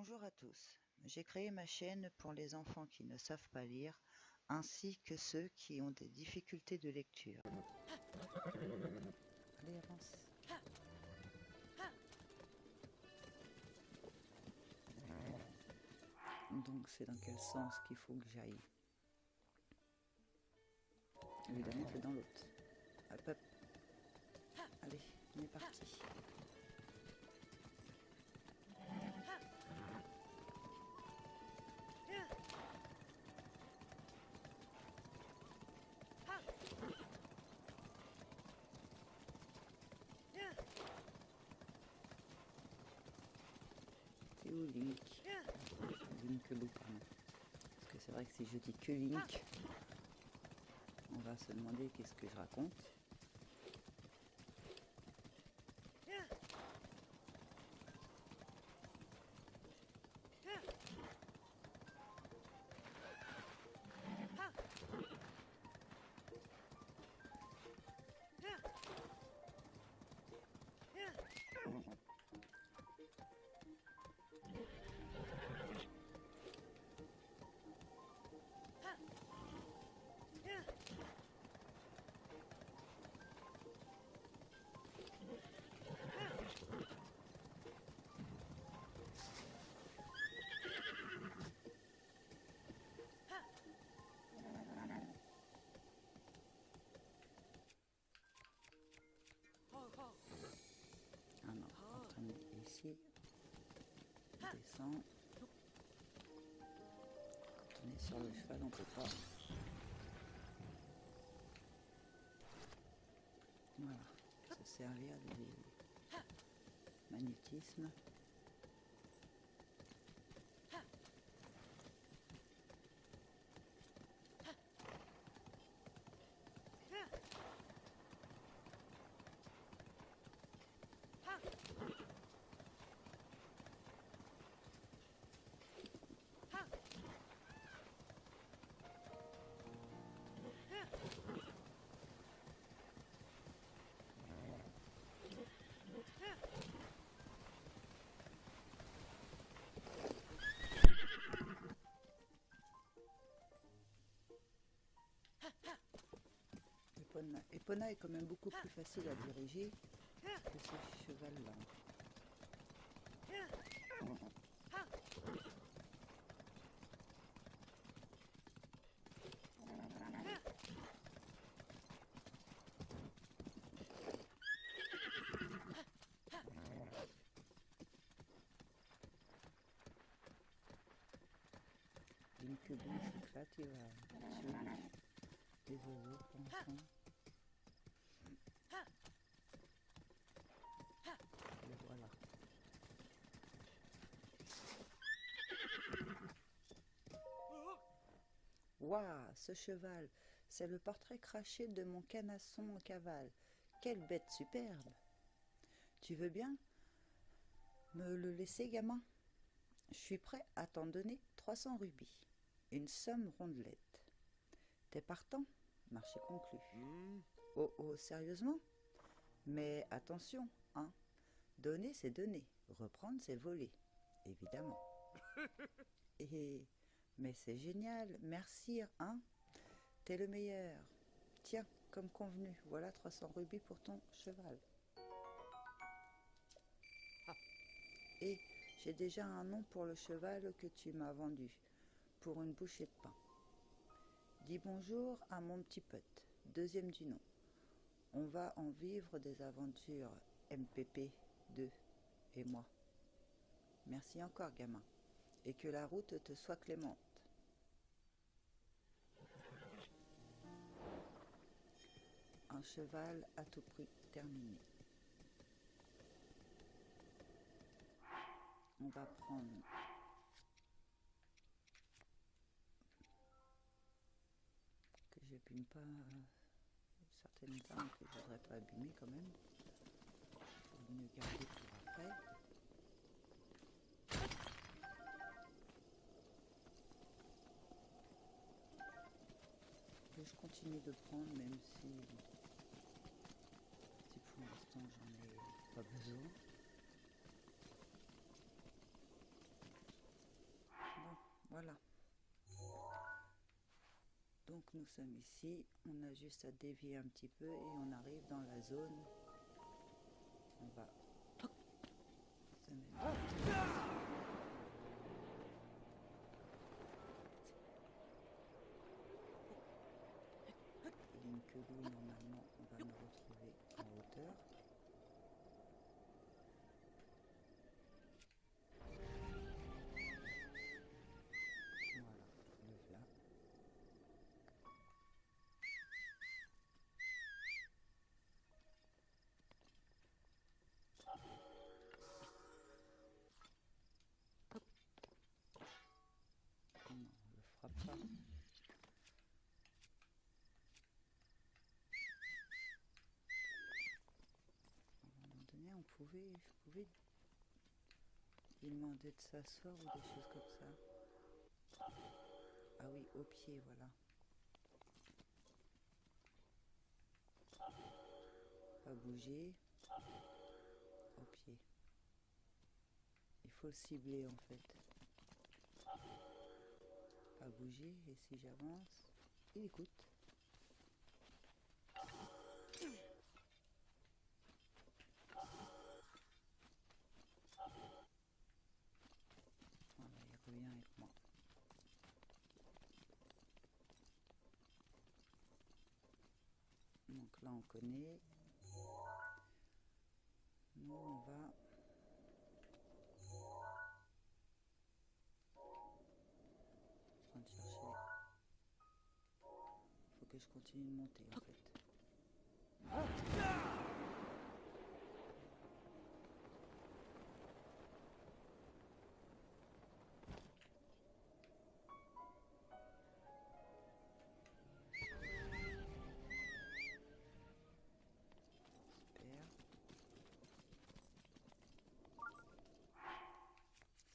Bonjour à tous, j'ai créé ma chaîne pour les enfants qui ne savent pas lire, ainsi que ceux qui ont des difficultés de lecture. Allez, avance. Donc c'est dans quel sens qu'il faut que j'aille? Évidemment c'est dans l'autre. Hop hop. Allez, on est parti. C'est où Link? Link Loup, pardon. Parce que c'est vrai que si je dis que Link, on va se demander qu'est-ce que je raconte. Alors, quand on est ici, on descend. Quand on est sur le cheval, on ne peut pas. Voilà, se servir du magnétisme. Epona est quand même beaucoup plus facile à diriger que ce cheval-là. L'incubus s'éclate, il va tuer les oiseaux pour l'instant. Le voilà. Waouh, ce cheval, c'est le portrait craché de mon canasson en cavale. Quelle bête superbe! Tu veux bien me le laisser, gamin? Je suis prêt à t'en donner 300 rubis. Une somme rondelette. T'es partant? Marché conclu. Oh oh, sérieusement? Mais attention, hein? Donner, c'est donner. Reprendre, c'est voler. Évidemment. Mais c'est génial. Merci, hein? T'es le meilleur. Tiens, comme convenu, voilà 300 rubis pour ton cheval. Et j'ai déjà un nom pour le cheval que tu m'as vendu, pour une bouchée de pain. Dis bonjour à mon petit pote, deuxième du nom. On va en vivre des aventures, MPP2 et moi. Merci encore, gamin, et que la route te soit clémente. Un cheval à tout prix terminé. On va prendre que j'abîme pas certaines armes que je voudrais pas abîmer quand même. Faut mieux garder pour après. Et je continue de prendre même si pour l'instant j'en ai pas besoin. Donc nous sommes ici, on a juste à dévier un petit peu et on arrive dans la zone. On va se mettre. Linkelou, normalement on va me retrouver en hauteur. Voilà, le voilà. Non, on le frappe pas. Je pouvais lui demander de s'asseoir ou des choses comme ça. Ah oui, au pied, voilà. Pas bouger. Au pied. Il faut le cibler en fait. Pas bouger, et si j'avance, il écoute. Voilà, il revient avec moi. Donc là on connaît. Nous on va en train de chercher. Faut que je continue de monter en fait.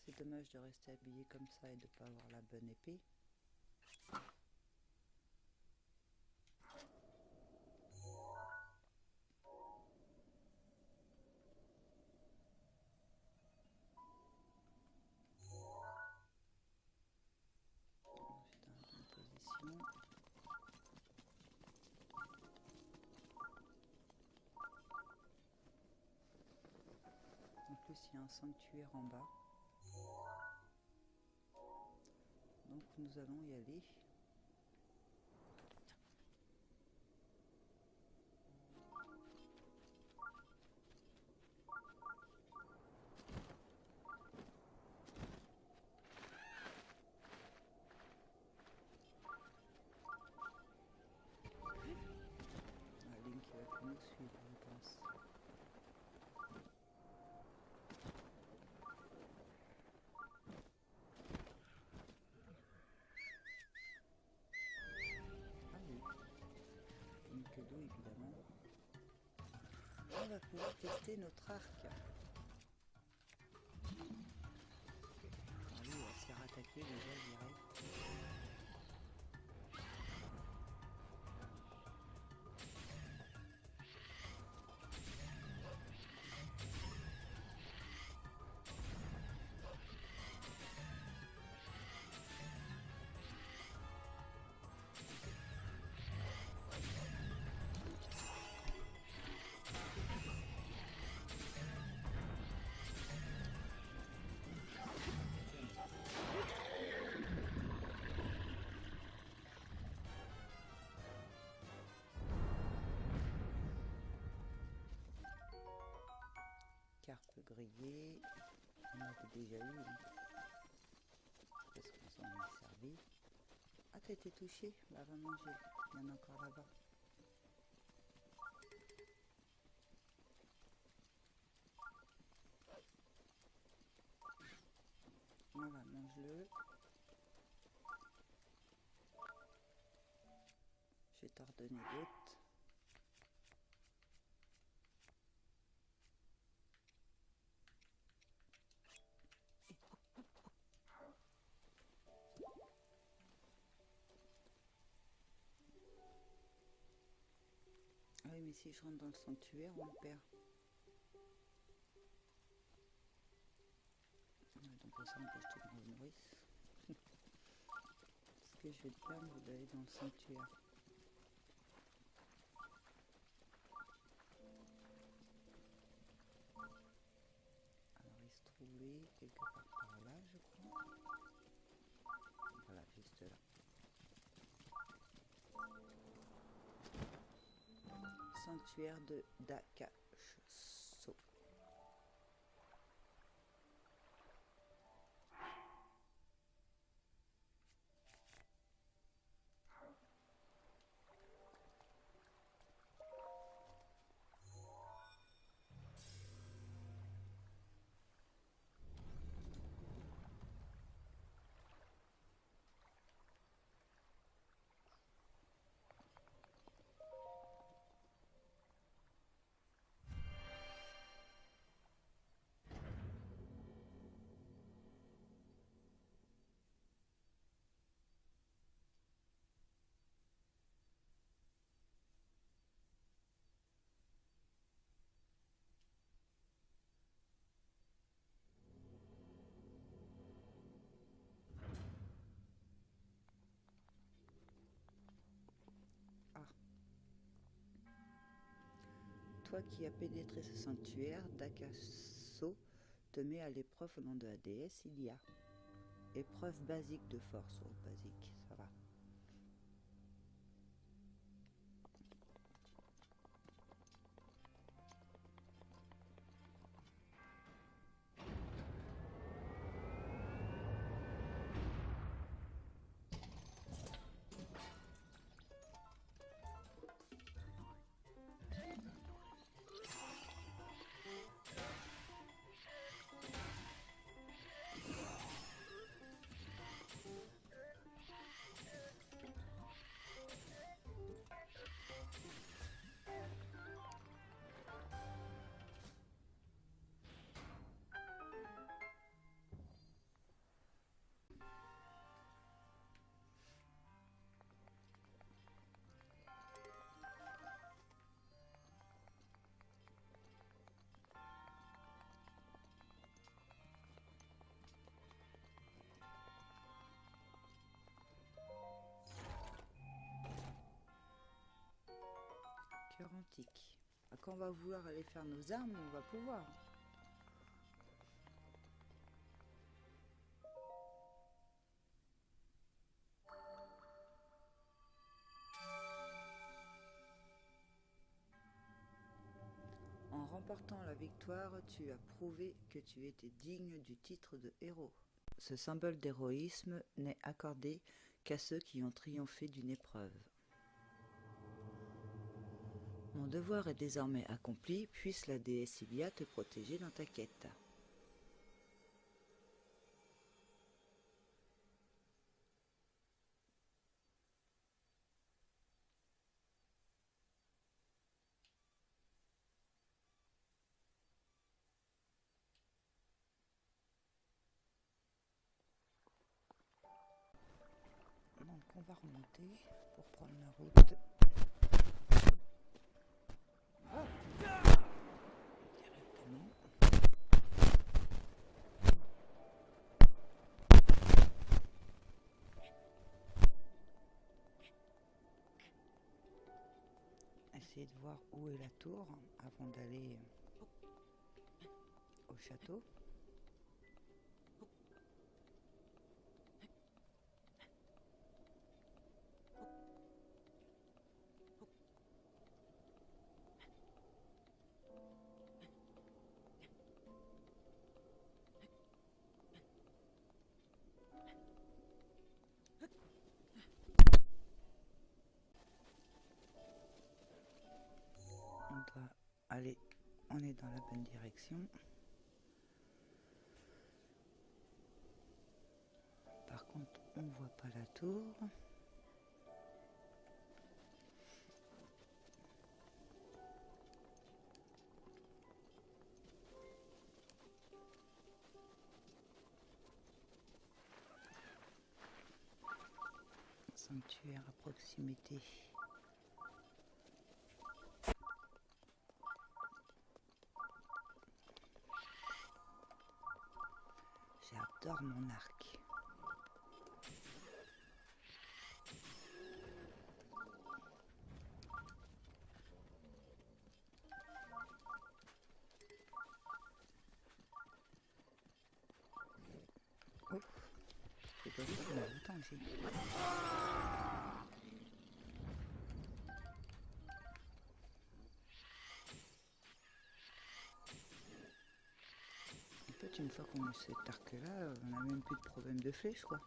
C'est dommage de rester habillé comme ça et de ne pas avoir la bonne épée. J'étais en bonne position. En plus, il y a un sanctuaire en bas. Donc nous allons y aller. Link va plus nous suivre, je pense. Ah oui, Linkelou évidemment. On va pouvoir tester notre arc. Ah oui, on va se faire attaquer déjà, je dirais. Carpe grillée, on avait déjà eu, hein, parce qu'on s'en est servi. Ah, t'as été touché? Bah, va manger, il y en a encore là-bas. Voilà, mange-le. Je vais t'en redonner d'autres. Ah oui, mais si je rentre dans le sanctuaire, on le perd. Donc pour ça, on peut jeter dans le nourrice. Parce que je vais te permettre d'aller dans le sanctuaire. Alors il se trouvait quelque part par là, je crois. Voilà, juste là. Sanctuaire de Dakaso. Toi qui as pénétré ce sanctuaire, Dakaso te met à l'épreuve au nom de la déesse Ilia. Épreuve basique de force. Oh, basique, ça va. Cœur antique. Quand on va vouloir aller faire nos armes, on va pouvoir. En remportant la victoire, tu as prouvé que tu étais digne du titre de héros. Ce symbole d'héroïsme n'est accordé qu'à ceux qui ont triomphé d'une épreuve. Mon devoir est désormais accompli, puisse la déesse Ilia te protéger dans ta quête. Donc on va remonter pour prendre la route. Directement. Essayer de voir où est la tour avant d'aller au château. On doit aller, on est dans la bonne direction. Par contre, on voit pas la tour. Sanctuaire à proximité. J'adore mon arc. doit faire combien de temps ici? En fait, une fois qu'on a cet arc-là, on n'a même plus de problème de flèche, quoi.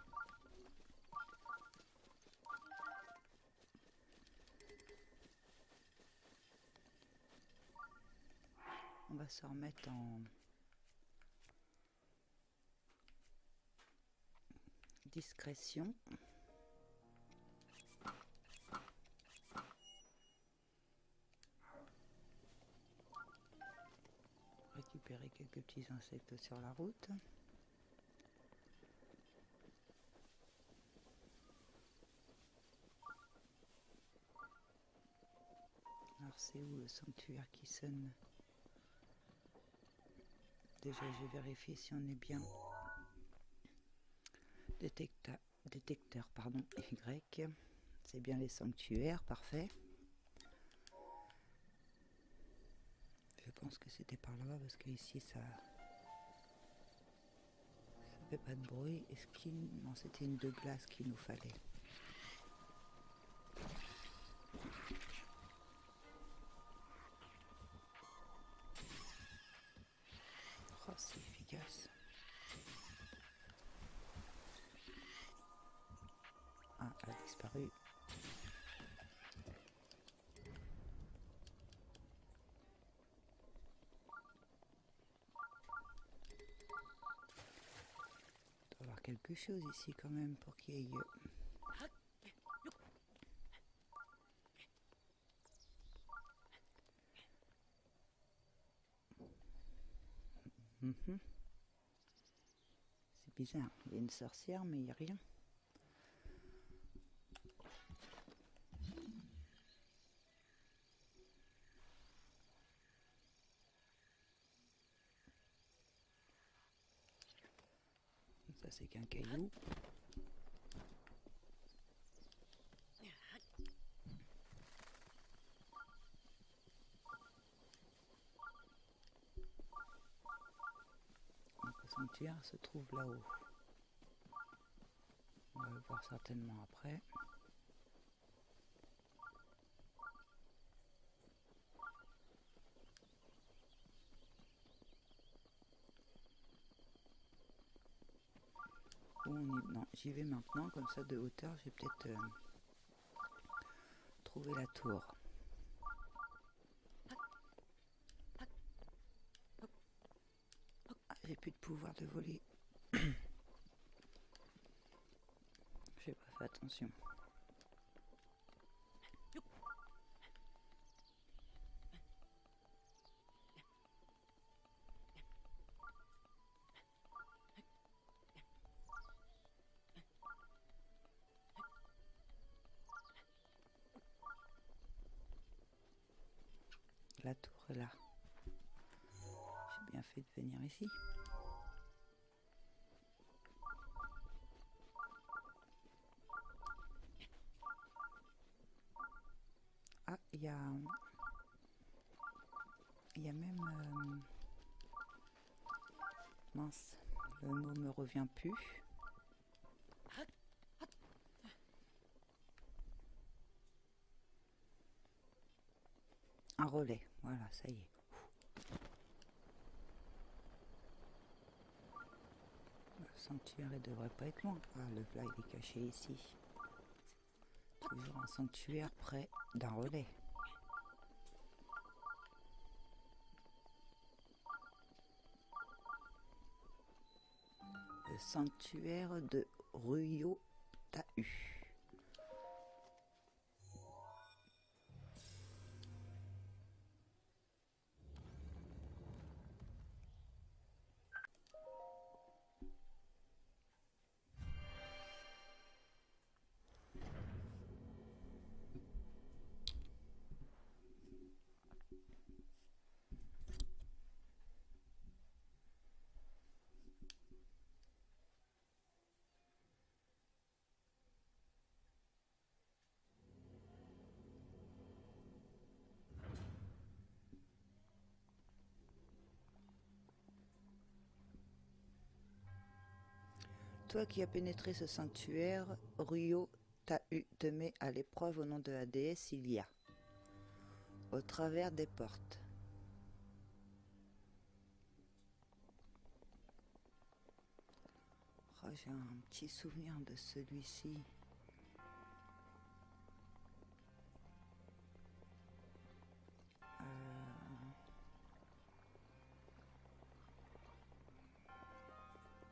On va se remettre en discrétion. Récupérer quelques petits insectes sur la route. Alors c'est où le sanctuaire qui sonne? Déjà j'ai vérifié si on est bien détecteur pardon, Y. C'est bien les sanctuaires, parfait. Je pense que c'était par là-bas parce que ici ça fait pas de bruit. Est-ce qu'il... Non, c'était une de glace qu'il nous fallait. Oh, c'est efficace. Ah, elle a disparu. Il doit y avoir quelque chose ici quand même pour qu'il y ait... C'est bizarre, il y a une sorcière mais il n'y a rien. Ça c'est qu'un caillou. Donc le sanctuaire se trouve là-haut. On va le voir certainement après. Non, j'y vais maintenant, comme ça de hauteur, j'ai peut-être trouvé la tour. Ah, j'ai plus de pouvoir de voler. J'ai pas fait attention. La tour est là. J'ai bien fait de venir ici. Ah, il y a même... mince, le mot me revient plus. Un relais, voilà, ça y est. Le sanctuaire ne devrait pas être loin. Ah, le fly est caché ici. Toujours un sanctuaire près d'un relais. Le sanctuaire de Ruyo-Tahu. Toi qui as pénétré ce sanctuaire, Ryo te met à l'épreuve au nom de la déesse Ilia, au travers des portes. Oh, j'ai un petit souvenir de celui-ci.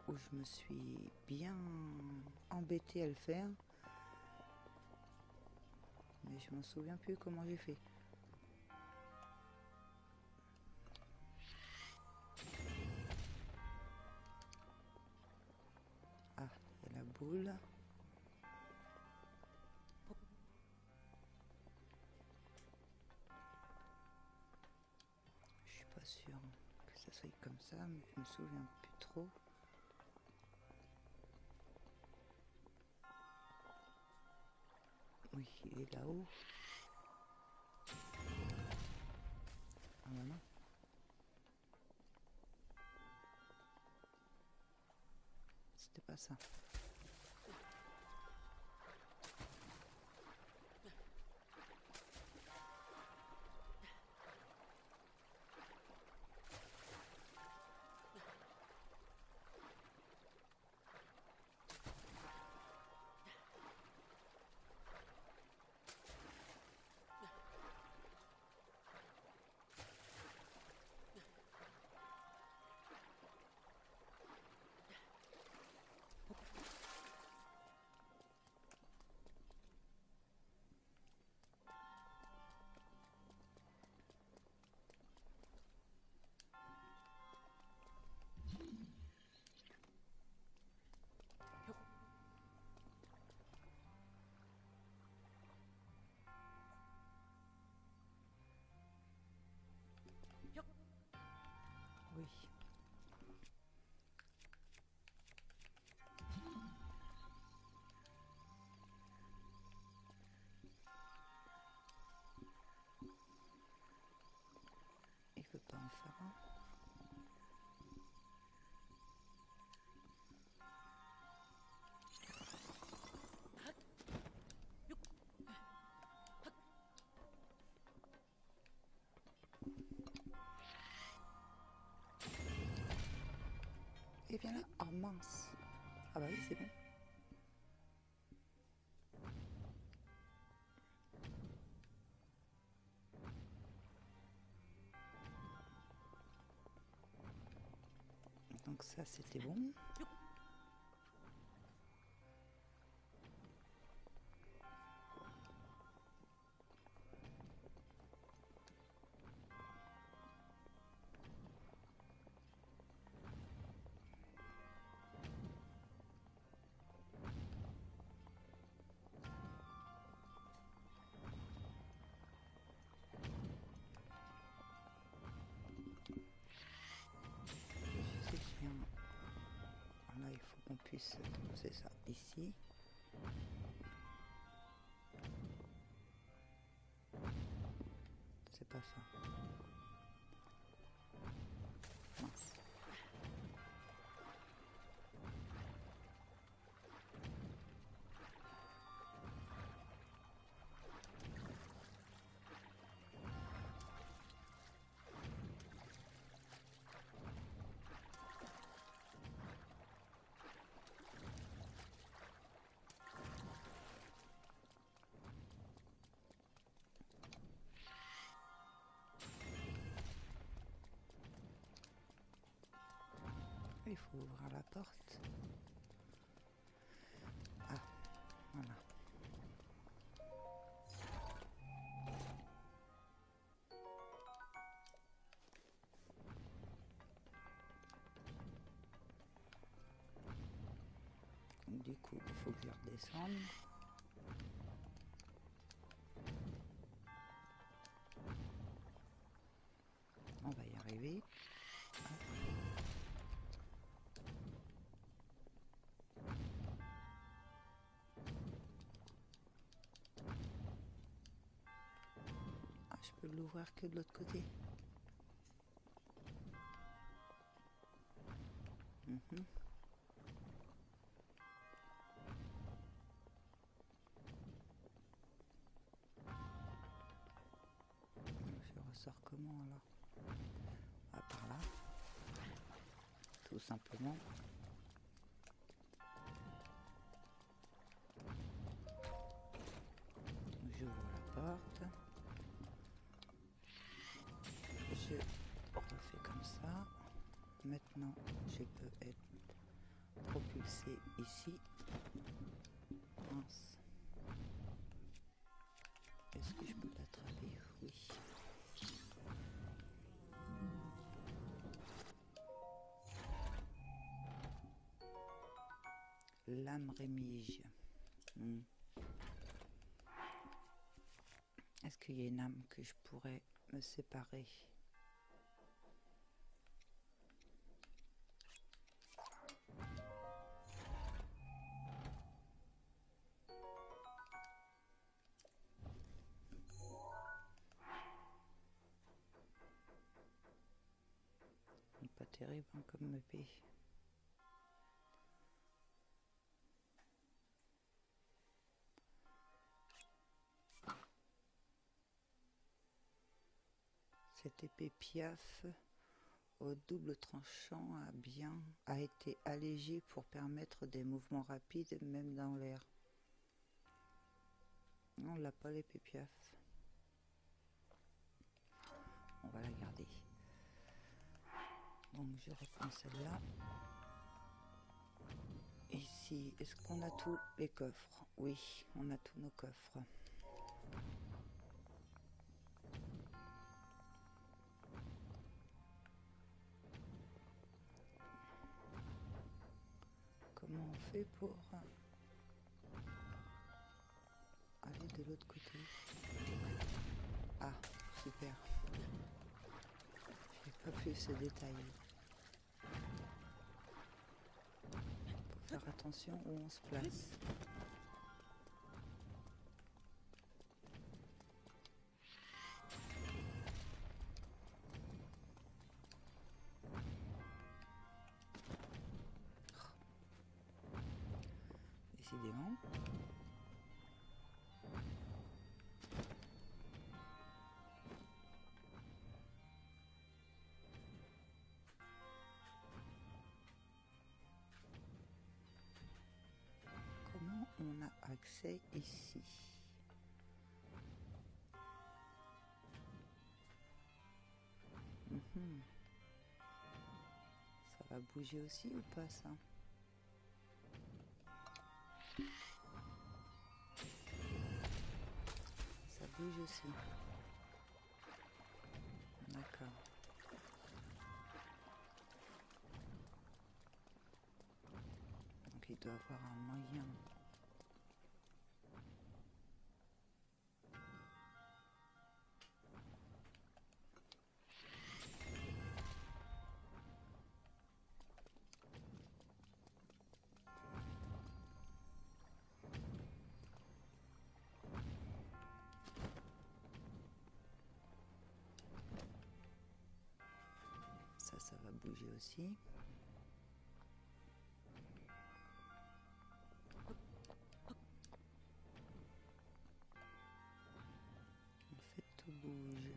Où je me suis bien embêtée à le faire. Mais je m'en souviens plus comment j'ai fait. Ah, il y a la boule. Je suis pas sûre que ça soit comme ça, mais je me souviens plus trop. Oui, il est là-haut. Ah bah non. C'était pas ça. Oui. Il veut pas en faire un. Et viens là. Oh mince. Ah bah oui, c'est bon. Donc ça, c'était bon. Je sais qu'il y a un... Là, il faut qu'on puisse... C'est ça, ici. C'est pas ça. Mince. Il faut ouvrir la porte. Ah, voilà. Donc, du coup, il faut que je redescende. On va y arriver. Ah, je peux l'ouvrir que de l'autre côté. sort comment alors? Ah, par là. Tout simplement. J'ouvre la porte. Je refais comme ça. Maintenant, je peux être propulsé ici. Mince. Est-ce que je peux l'attraper? Oui. Lame rémige. Est-ce qu'il y a une âme que je pourrais me séparer? Pas terrible hein, comme épée. Cette épée piaf au double tranchant a été allégée pour permettre des mouvements rapides même dans l'air. On l'a pas l'épée piaf. On va la garder. Donc je reprends celle-là. Ici, est-ce qu'on a tous les coffres? Oui, on a tous nos coffres. Comment on fait pour aller de l'autre côté? Ah, super. J'ai pas vu ce détail. Faut faire attention où on se place. Décidément. Comment on a accès ici? Ça va bouger aussi ou pas ça? Ça bouge aussi. D'accord. Donc il doit avoir un moyen. Ça va bouger aussi. En fait, tout bouge.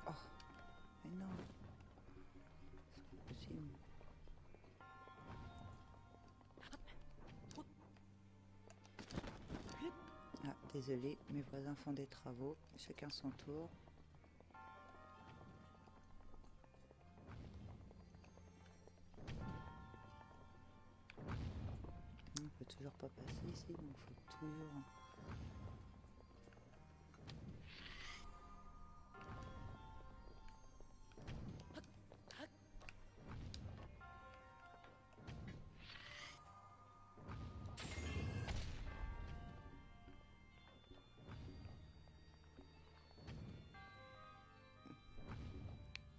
Oh, mais non. C'est pas possible. Ah, désolé, mes voisins font des travaux, chacun son tour. On peut toujours pas passer ici, donc il faut toujours...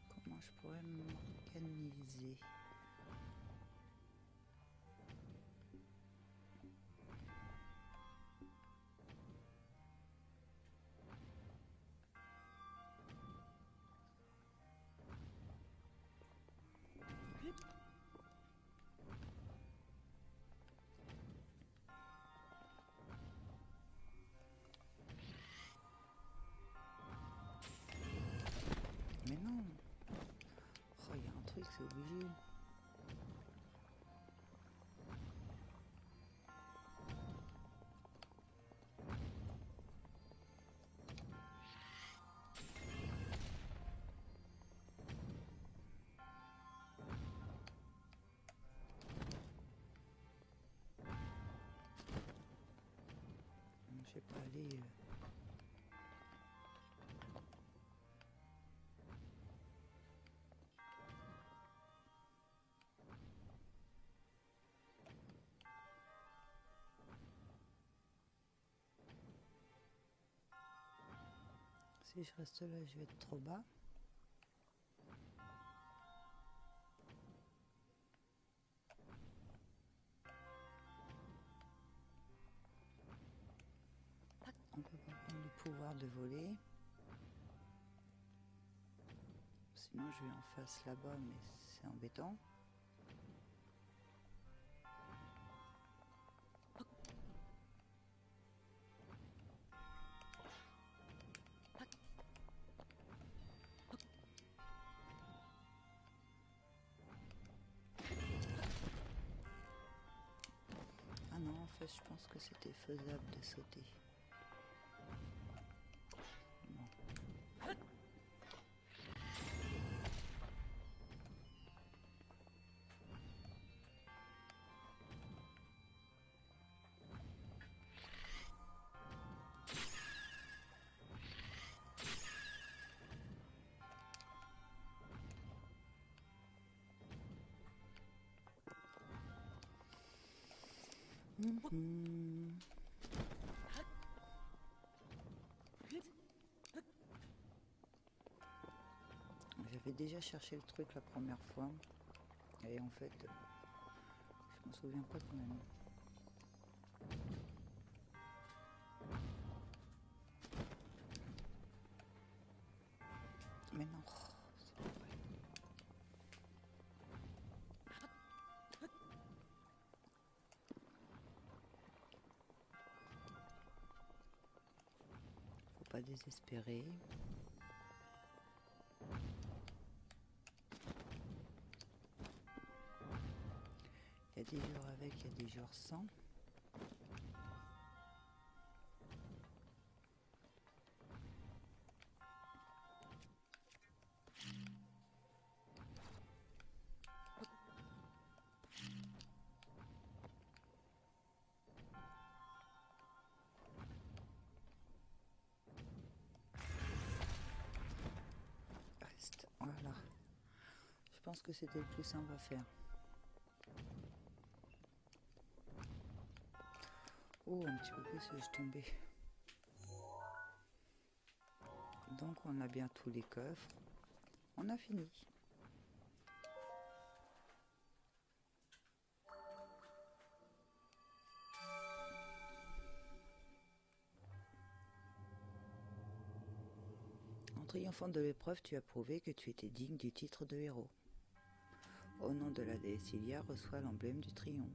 Comment je pourrais m'organiser? voler. Si je reste là, je vais être trop bas. On peut pas prendre le pouvoir de voler. Sinon je vais en face là-bas, mais c'est embêtant. Ah non, en fait je pense que c'était faisable de sauter. J'avais déjà cherché le truc la première fois et en fait je m'en souviens pas quand même. Mais non, c'est pas vrai. Faut pas désespérer. Il y a des jours avec, il y a des jours sans. Reste, voilà. Je pense que c'était le plus simple à faire. Oh, un petit peu plus, je suis tombée. Donc on a bien tous les coffres. On a fini. En triomphant de l'épreuve, tu as prouvé que tu étais digne du titre de héros. Au nom de la déesse Ilia, reçois l'emblème du triomphe.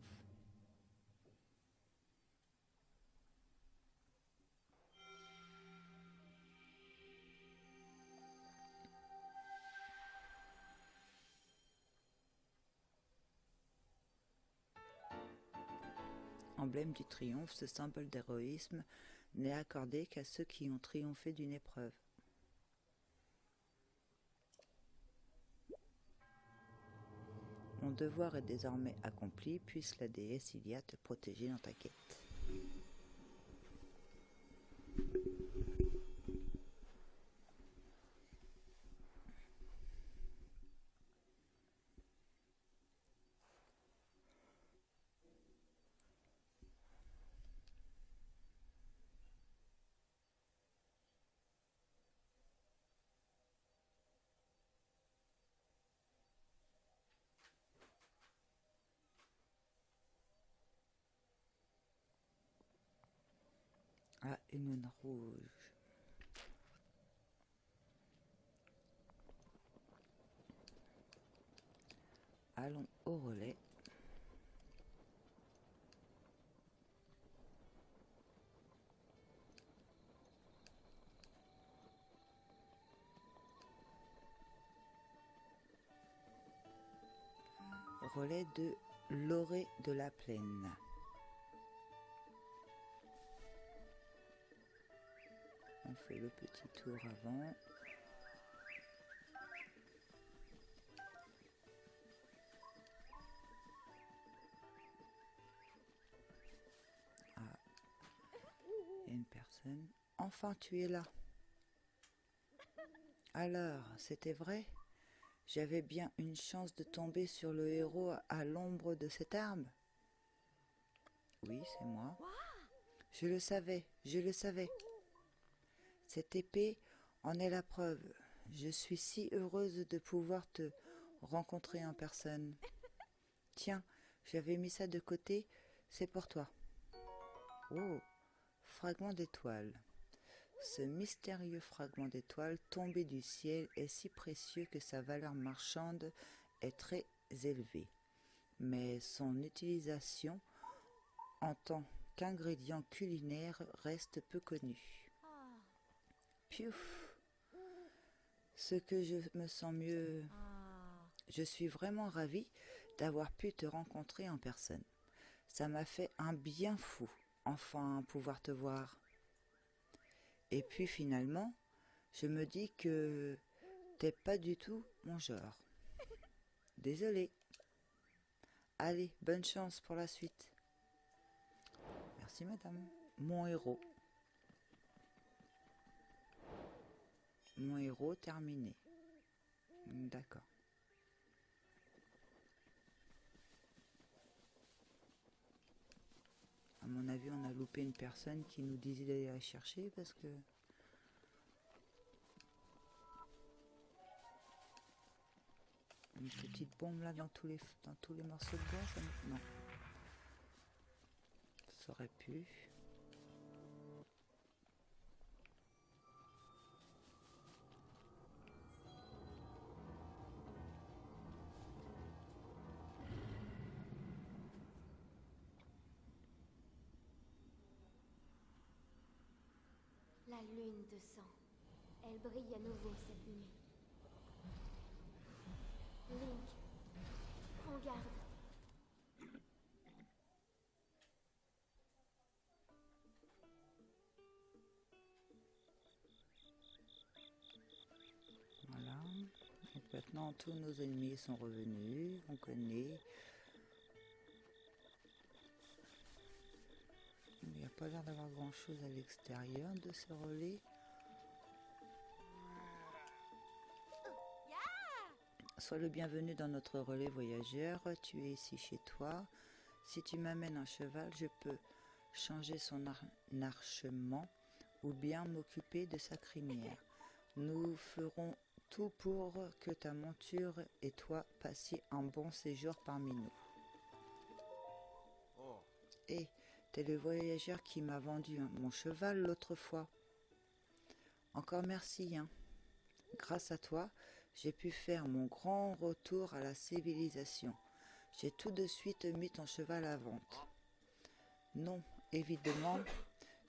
Emblème du triomphe, ce symbole d'héroïsme n'est accordé qu'à ceux qui ont triomphé d'une épreuve. Mon devoir est désormais accompli, puisse la déesse Ilia te protéger dans ta quête. Ah, une lune rouge. Allons au relais. Relais de l'orée de la plaine. On fait le petit tour avant. Ah, il y a une personne. personne. Enfin, tu es là. Alors, c'était vrai? J'avais bien une chance de tomber sur le héros à l'ombre de cet arbre? Oui, c'est moi. Je le savais, je le savais. Cette épée en est la preuve. Je suis si heureuse de pouvoir te rencontrer en personne. Tiens, j'avais mis ça de côté, c'est pour toi. Oh, fragment d'étoile. Ce mystérieux fragment d'étoile tombé du ciel est si précieux que sa valeur marchande est très élevée. Mais son utilisation en tant qu'ingrédient culinaire reste peu connue. Piouf! Ce que je me sens mieux. Je suis vraiment ravie d'avoir pu te rencontrer en personne. Ça m'a fait un bien fou, enfin pouvoir te voir. Et puis finalement, je me dis que t'es pas du tout mon genre. Désolée. Allez, bonne chance pour la suite. Merci madame. Mon héros. Mon héros terminé. D'accord. À mon avis, on a loupé une personne qui nous disait d'aller la chercher parce que... Une petite bombe là dans tous les morceaux de bois, ça non. Ça aurait pu. La lune de sang. Elle brille à nouveau cette nuit. Link, prends garde. Voilà. Donc maintenant, tous nos ennemis sont revenus. On connaît. Il n'y a pas l'air d'avoir grand chose à l'extérieur de ce relais. Sois le bienvenu dans notre relais voyageur. Tu es ici chez toi. Si tu m'amènes un cheval, je peux changer son archement ou bien m'occuper de sa crinière. Nous ferons tout pour que ta monture et toi passiez un bon séjour parmi nous. Et t'es le voyageur qui m'a vendu mon cheval l'autre fois. Encore merci, hein. Grâce à toi, j'ai pu faire mon grand retour à la civilisation. J'ai tout de suite mis ton cheval à vente. Non, évidemment,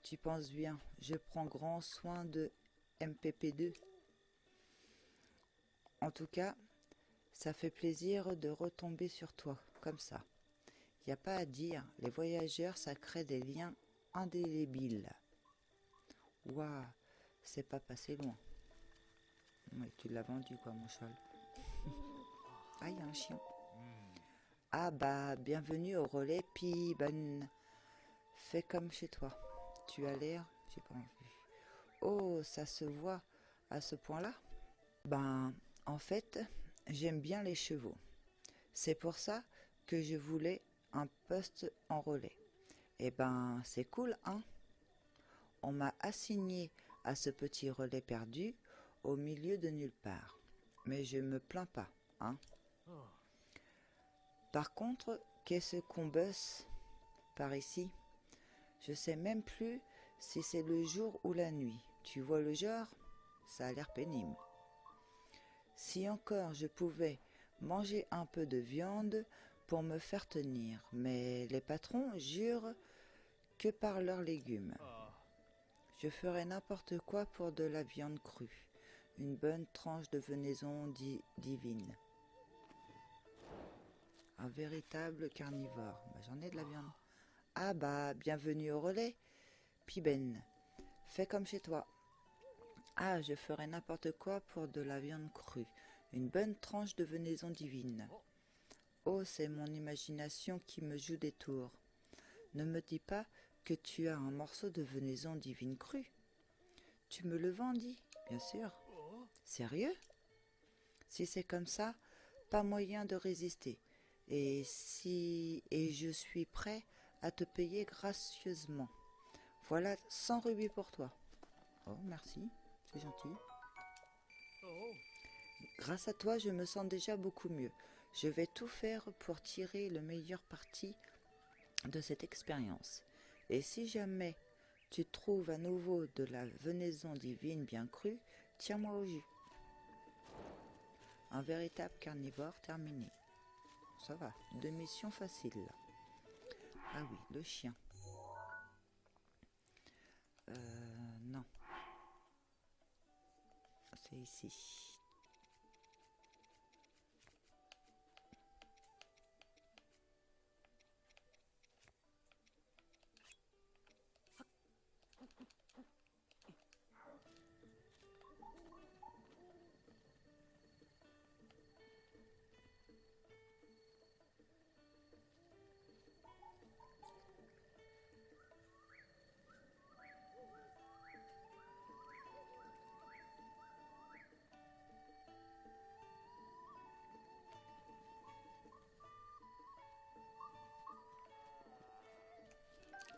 tu penses bien, je prends grand soin de MPP2. En tout cas, ça fait plaisir de retomber sur toi, comme ça. Y a pas à dire, les voyageurs, ça crée des liens indélébiles. Waouh, c'est pas passé loin. Oui, tu l'as vendu quoi, mon cheval. Ah, il y a un chien. Ah bah, bienvenue au relais Piben. Fais comme chez toi. Tu as l'air... J'ai pas envie. Oh, ça se voit à ce point-là? Ben, en fait, j'aime bien les chevaux. C'est pour ça que je voulais un poste en relais. Eh ben, c'est cool, hein? On m'a assigné à ce petit relais perdu au milieu de nulle part. Mais je me plains pas, hein? Par contre, qu'est-ce qu'on bosse par ici? Je sais même plus si c'est le jour ou la nuit. Tu vois le genre? Ça a l'air pénible. Si encore je pouvais manger un peu de viande pour me faire tenir, mais les patrons jurent que par leurs légumes. Je ferais n'importe quoi pour de la viande crue, une bonne tranche de venaison divine. Un véritable carnivore. Bah, j'en ai de la viande. Ah bah, bienvenue au relais, Piben. Fais comme chez toi. Ah, je ferais n'importe quoi pour de la viande crue, une bonne tranche de venaison divine. Oh, c'est mon imagination qui me joue des tours. Ne me dis pas que tu as un morceau de venaison divine crue. Tu me le vendis, bien sûr. Sérieux? Si c'est comme ça, pas moyen de résister. Et je suis prêt à te payer gracieusement. Voilà 100 rubis pour toi. Oh, merci, c'est gentil. Grâce à toi, je me sens déjà beaucoup mieux. Je vais tout faire pour tirer le meilleur parti de cette expérience. Et si jamais tu trouves à nouveau de la venaison divine bien crue, tiens-moi au jus. Un véritable carnivore terminé. Ça va, 2 missions faciles. Ah oui, le chien. Non. C'est ici.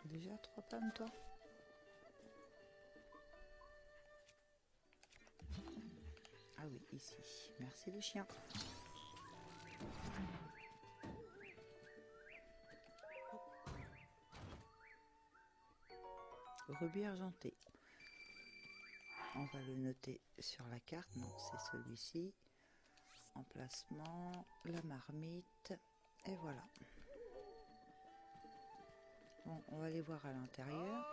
Déjà 3 pommes, toi? Ah oui, ici. Merci le chien. Rubis argenté. On va le noter sur la carte. Non, c'est celui-ci. Emplacement, la marmite. Et voilà. Bon, on va aller voir à l'intérieur.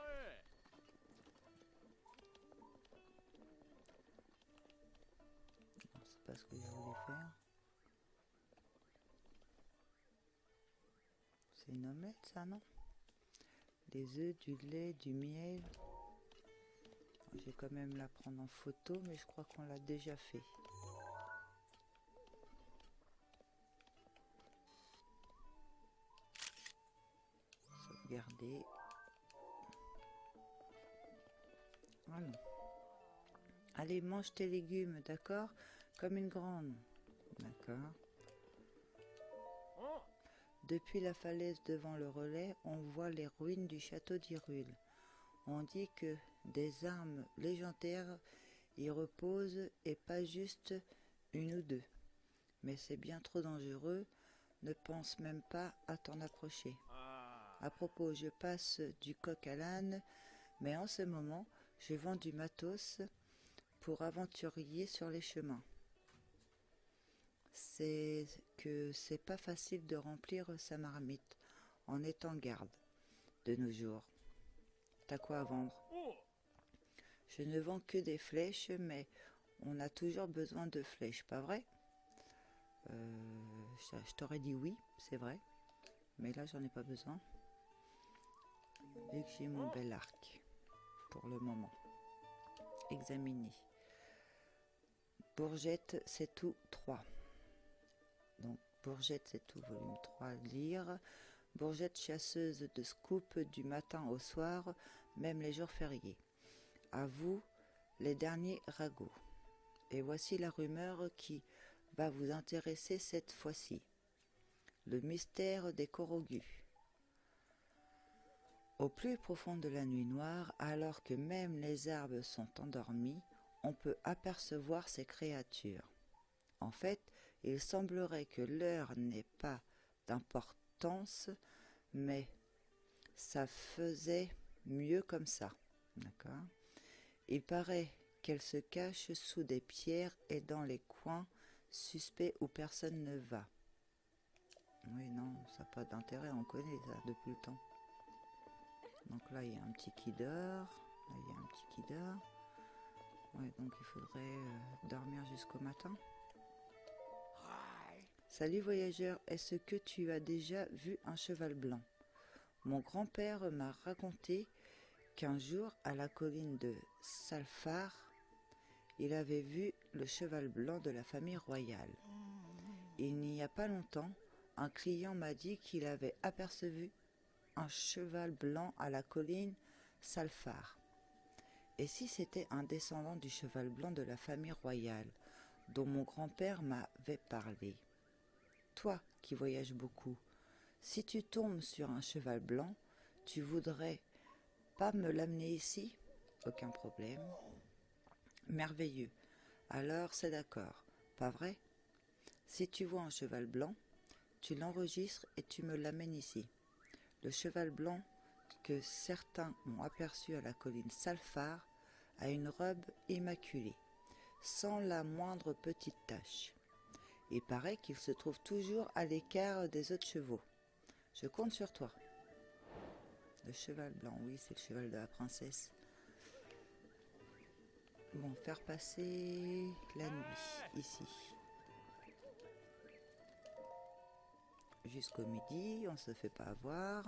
C'est pas ce que je voulais faire. C'est une omelette, ça, non? Des œufs, du lait, du miel. Je vais quand même la prendre en photo, mais je crois qu'on l'a déjà fait. Sauvegarder. Ah non. Allez, mange tes légumes, d'accord? Comme une grande. D'accord. Depuis la falaise devant le relais, on voit les ruines du château d'Hyrule. On dit que des armes légendaires y reposent et pas juste une ou deux. Mais c'est bien trop dangereux, ne pense même pas à t'en approcher. À propos, je passe du coq à l'âne, mais en ce moment, je vends du matos pour aventuriers sur les chemins. C'est que c'est pas facile de remplir sa marmite en étant garde de nos jours. T'as quoi à vendre? Je ne vends que des flèches, mais on a toujours besoin de flèches, pas vrai? Je t'aurais dit oui, c'est vrai, mais là j'en ai pas besoin, vu que j'ai mon bel arc pour le moment. Examiner. Bourgette, c'est tout 3. Donc Bourgette, c'est tout, volume 3, lire. Bourgette chasseuse de scoop du matin au soir, même les jours fériés. À vous, les derniers ragots. Et voici la rumeur qui va vous intéresser cette fois-ci. Le mystère des Korogus. Au plus profond de la nuit noire, alors que même les arbres sont endormis, on peut apercevoir ces créatures. En fait, il semblerait que l'heure n'ait pas d'importance, mais ça faisait mieux comme ça. D'accord ? Il paraît qu'elle se cache sous des pierres et dans les coins suspects où personne ne va. Oui, non, ça n'a pas d'intérêt, on connaît ça depuis le temps. Donc là, il y a un petit qui dort. Là, il y a un petit qui dort. Ouais, donc il faudrait dormir jusqu'au matin. Salut voyageur, est-ce que tu as déjà vu un cheval blanc? Mon grand-père m'a raconté qu'un jour, à la colline de Salfar, il avait vu le cheval blanc de la famille royale. Il n'y a pas longtemps, un client m'a dit qu'il avait aperçu un cheval blanc à la colline Salphar. Et si c'était un descendant du cheval blanc de la famille royale, dont mon grand-père m'avait parlé? Toi qui voyages beaucoup, si tu tombes sur un cheval blanc, tu voudrais pas me l'amener ici? Aucun problème. Merveilleux. Alors c'est d'accord, pas vrai? Si tu vois un cheval blanc, tu l'enregistres et tu me l'amènes ici. Le cheval blanc que certains ont aperçu à la colline Salphar a une robe immaculée, sans la moindre petite tache. Il paraît qu'il se trouve toujours à l'écart des autres chevaux. Je compte sur toi. Le cheval blanc, oui, c'est le cheval de la princesse. Bon, faire passer la nuit ici. Jusqu'au midi, on se fait pas avoir.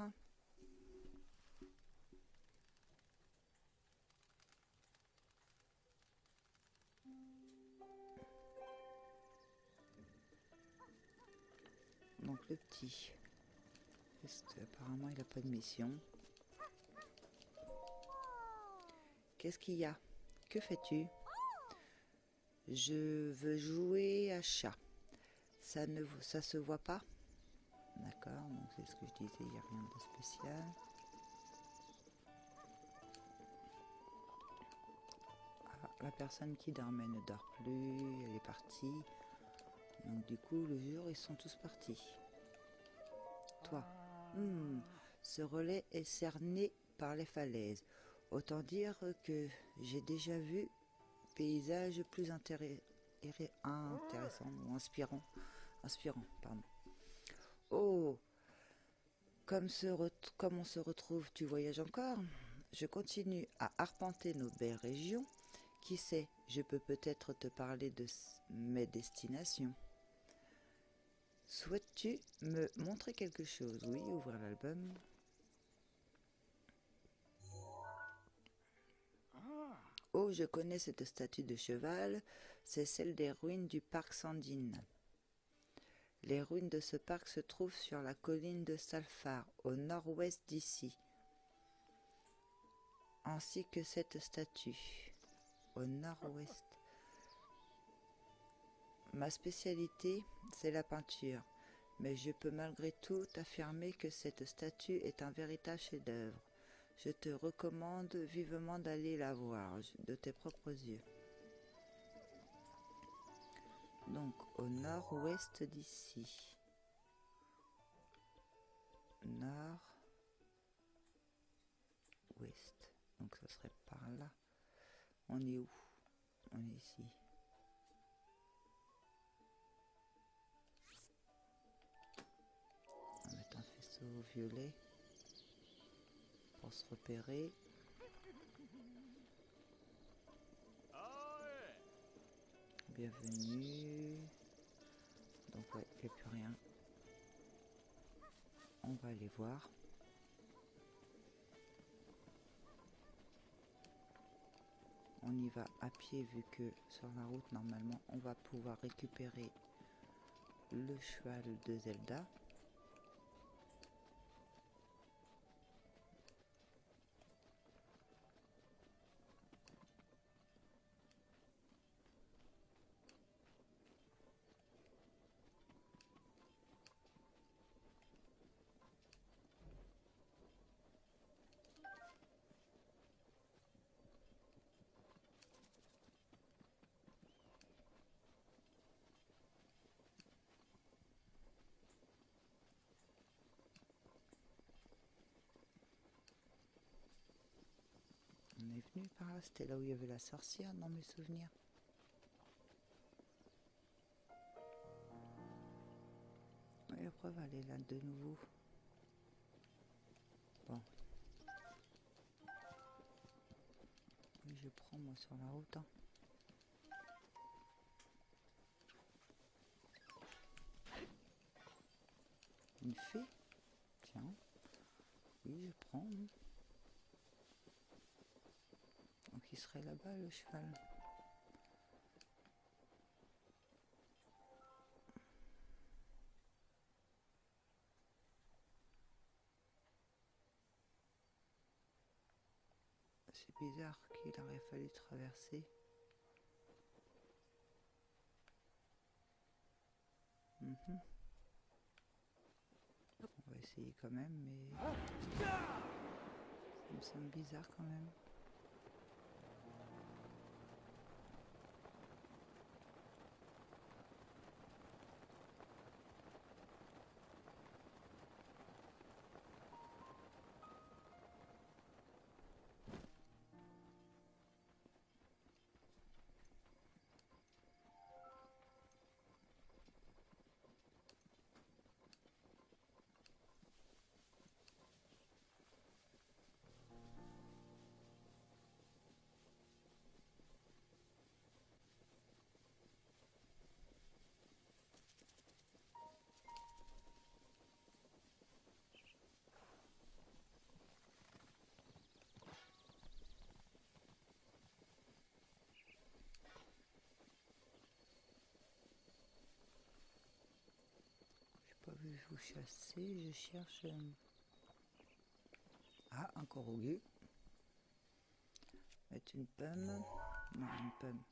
Donc le petit, apparemment il n'a pas de mission. Qu'est-ce qu'il y a? Que fais-tu? Je veux jouer à chat. Ça se voit pas? D'accord, donc c'est ce que je disais, il n'y a rien de spécial. Ah, la personne qui dormait ne dort plus, elle est partie. Donc du coup, le jour, ils sont tous partis. Toi, ce relais est cerné par les falaises. Autant dire que j'ai déjà vu paysages plus intéressants ou inspirants, pardon. Oh, comme on se retrouve, tu voyages encore? Je continue à arpenter nos belles régions. Qui sait, je peux peut-être te parler de mes destinations. Souhaites-tu me montrer quelque chose? Oui, ouvrir l'album. Oh, je connais cette statue de cheval, c'est celle des ruines du parc Sandine. Les ruines de ce parc se trouvent sur la colline de Salphar, au nord-ouest d'ici, ainsi que cette statue, au nord-ouest. Ma spécialité, c'est la peinture, mais je peux malgré tout affirmer que cette statue est un véritable chef-d'œuvre. Je te recommande vivement d'aller la voir de tes propres yeux. Donc au nord-ouest d'ici. Nord-ouest. Donc ça serait par là. On est où? On est ici. On va mettre un faisceau violet pour se repérer. Bienvenue. Donc ouais, il n'y a plus rien. On va aller voir. On y va à pied vu que sur la route normalement on va pouvoir récupérer le cheval de Zelda. On est venu par là, c'était là où il y avait la sorcière dans mes souvenirs. Et la preuve, elle est là de nouveau. Bon. Oui, je prends moi sur la route. Hein. Une fée? Tiens. Oui, je prends. Donc il serait là-bas le cheval. C'est bizarre qu'il aurait fallu traverser. On va essayer quand même, mais ça me semble bizarre quand même. Pas vu vous chasser, je cherche. Ah, un corrogu. Mettre une pomme. Non, une pomme.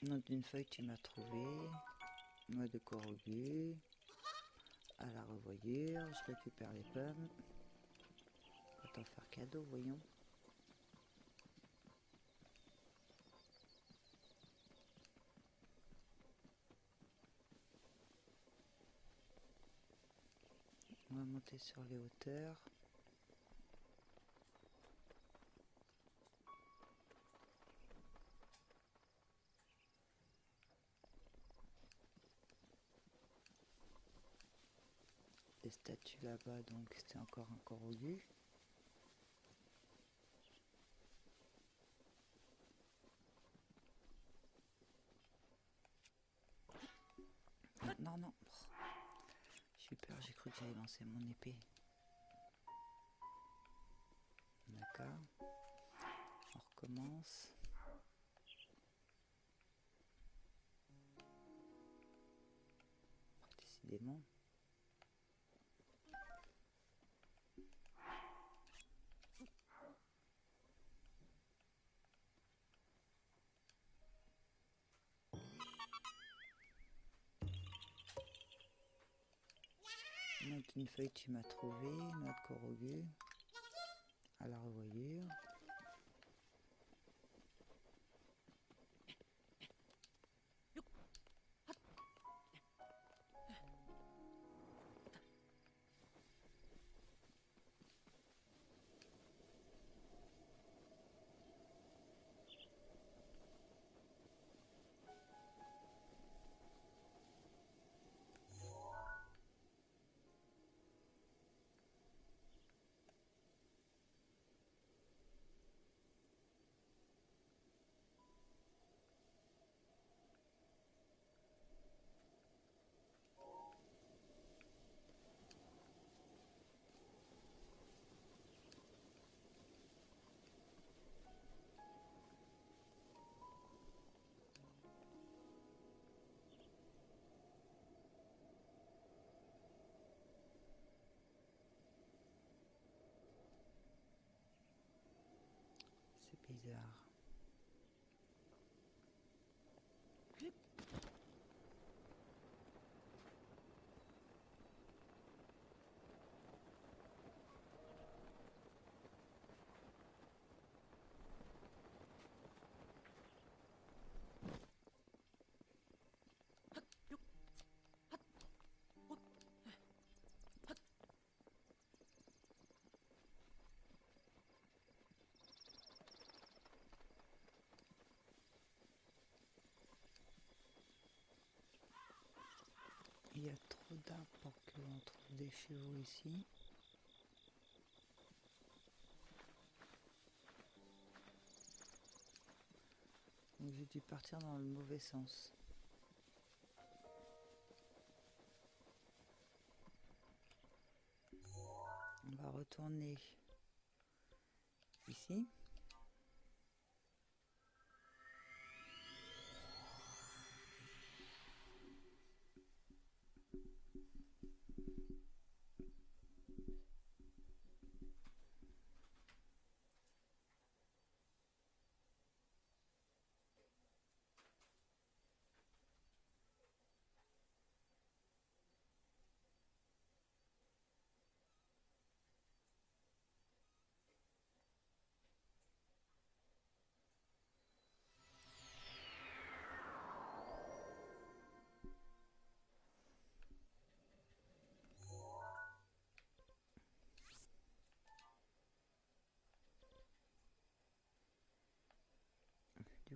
Nom d'une feuille, tu m'as trouvé. Noix de corrogu. À la revoyure, je récupère les pommes. On va t'en faire cadeau, voyons. On va monter sur les hauteurs. Des statues là-bas, donc c'était encore un corrogu. Non, non. J'ai eu peur, j'ai cru que j'allais lancer mon épée. D'accord. On recommence. Décidément. Donc une feuille tu m'as trouvé, notre corrogu. À la revoyure. C'est bizarre. Il y a trop d'arbres pour qu'on trouve des chevaux ici. Donc j'ai dû partir dans le mauvais sens. On va retourner ici.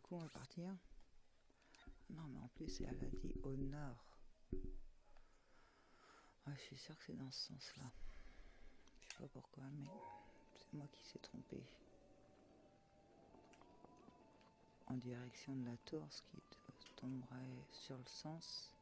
coup, on va partir. Non, mais en plus, elle a dit au nord. Ouais, je suis sûre que c'est dans ce sens-là. Je sais pas pourquoi, mais c'est moi qui s'est trompé. En direction de la tour, ce qui tomberait sur le sens.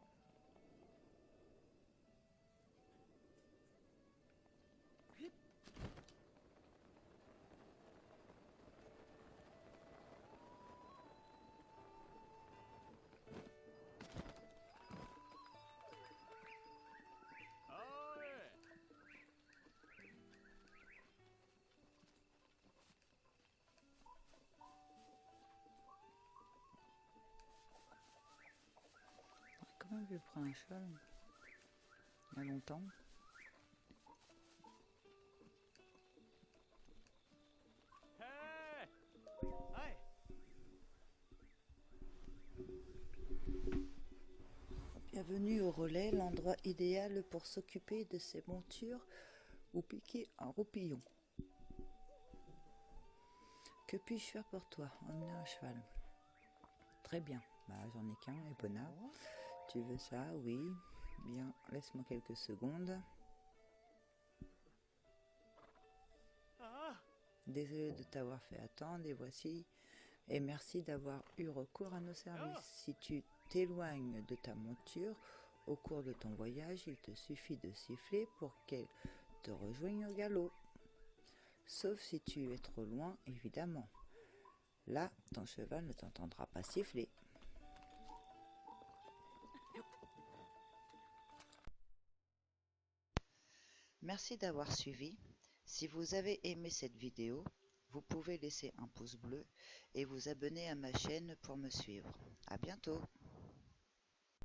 J'ai quand même vu prendre un cheval il y a longtemps. Bienvenue au relais, l'endroit idéal pour s'occuper de ses montures ou piquer un roupillon. Que puis-je faire pour toi? Emmener un cheval. Très bien. Bah, j'en ai qu'un et Bona. Tu veux ça? Oui. Bien, laisse-moi quelques secondes. Désolé de t'avoir fait attendre et voici. Et merci d'avoir eu recours à nos services. Si tu t'éloignes de ta monture au cours de ton voyage, il te suffit de siffler pour qu'elle te rejoigne au galop. Sauf si tu es trop loin, évidemment. Là, ton cheval ne t'entendra pas siffler. Merci d'avoir suivi. Si vous avez aimé cette vidéo, vous pouvez laisser un pouce bleu et vous abonner à ma chaîne pour me suivre. À bientôt!